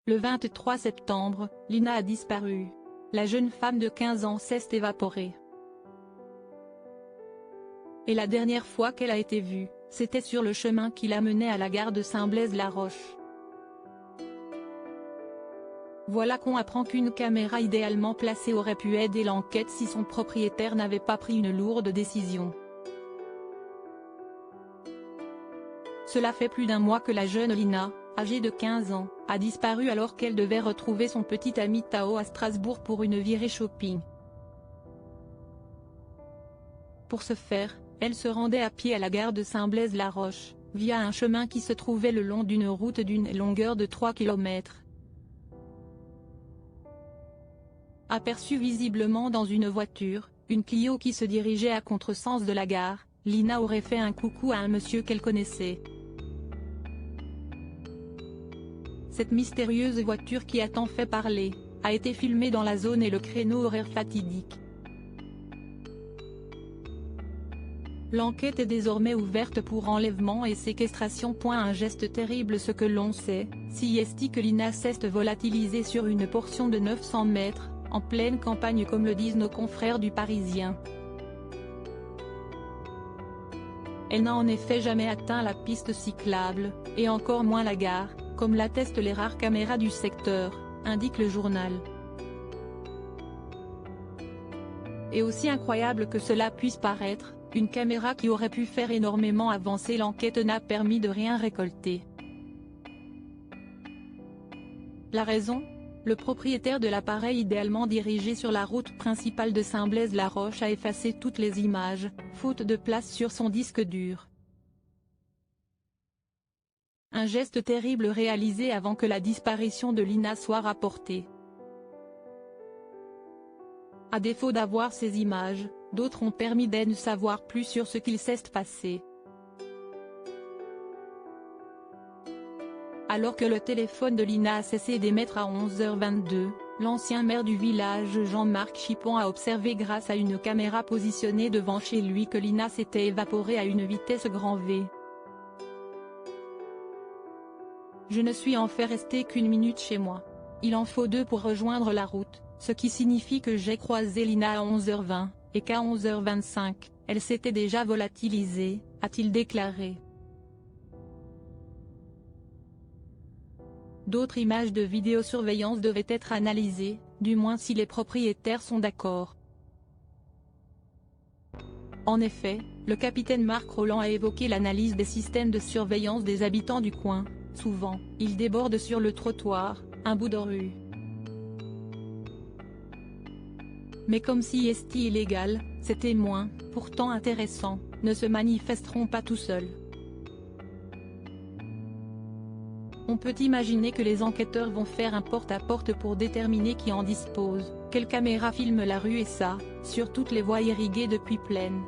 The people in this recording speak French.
Le 23 septembre, Lina a disparu. La jeune femme de 15 ans s'est évaporée. Et la dernière fois qu'elle a été vue, c'était sur le chemin qui la menait à la gare de Saint-Blaise-la-Roche. Voilà qu'on apprend qu'une caméra idéalement placée aurait pu aider l'enquête si son propriétaire n'avait pas pris une lourde décision. Cela fait plus d'un mois que la jeune Lina, âgée de 15 ans, a disparu alors qu'elle devait retrouver son petit ami Tao à Strasbourg pour une virée shopping. Pour ce faire, elle se rendait à pied à la gare de Saint-Blaise-la-Roche, via un chemin qui se trouvait le long d'une route d'une longueur de 3 km. Aperçue visiblement dans une voiture, une Clio qui se dirigeait à contresens de la gare, Lina aurait fait un coucou à un monsieur qu'elle connaissait. Cette mystérieuse voiture qui a tant fait parler, a été filmée dans la zone et le créneau horaire fatidique. L'enquête est désormais ouverte pour enlèvement et séquestration. Un geste terrible. Ce que l'on sait, si est que Lina s'est volatilisée sur une portion de 900 mètres, en pleine campagne comme le disent nos confrères du Parisien. Elle n'a en effet jamais atteint la piste cyclable, et encore moins la gare, comme l'attestent les rares caméras du secteur, indique le journal. Et aussi incroyable que cela puisse paraître, une caméra qui aurait pu faire énormément avancer l'enquête n'a permis de rien récolter. La raison ? Le propriétaire de l'appareil idéalement dirigé sur la route principale de Saint-Blaise-la-Roche a effacé toutes les images, faute de place sur son disque dur. Un geste terrible réalisé avant que la disparition de Lina soit rapportée. À défaut d'avoir ces images, d'autres ont permis d'en savoir plus sur ce qu'il s'est passé. Alors que le téléphone de Lina a cessé d'émettre à 11h22, l'ancien maire du village Jean-Marc Chipon a observé grâce à une caméra positionnée devant chez lui que Lina s'était évaporée à une vitesse grand V. Je ne suis en fait resté qu'une minute chez moi. Il en faut 2 pour rejoindre la route, ce qui signifie que j'ai croisé Lina à 11h20, et qu'à 11h25, elle s'était déjà volatilisée, a-t-il déclaré. D'autres images de vidéosurveillance devaient être analysées, du moins si les propriétaires sont d'accord. En effet, le capitaine Marc Rolland a évoqué l'analyse des systèmes de surveillance des habitants du coin. Souvent, ils débordent sur le trottoir, un bout de rue. Mais comme si c'était illégal, ces témoins, pourtant intéressants, ne se manifesteront pas tout seuls. On peut imaginer que les enquêteurs vont faire un porte-à-porte pour déterminer qui en dispose, quelle caméra filme la rue et ça, sur toutes les voies irriguées depuis Plaine.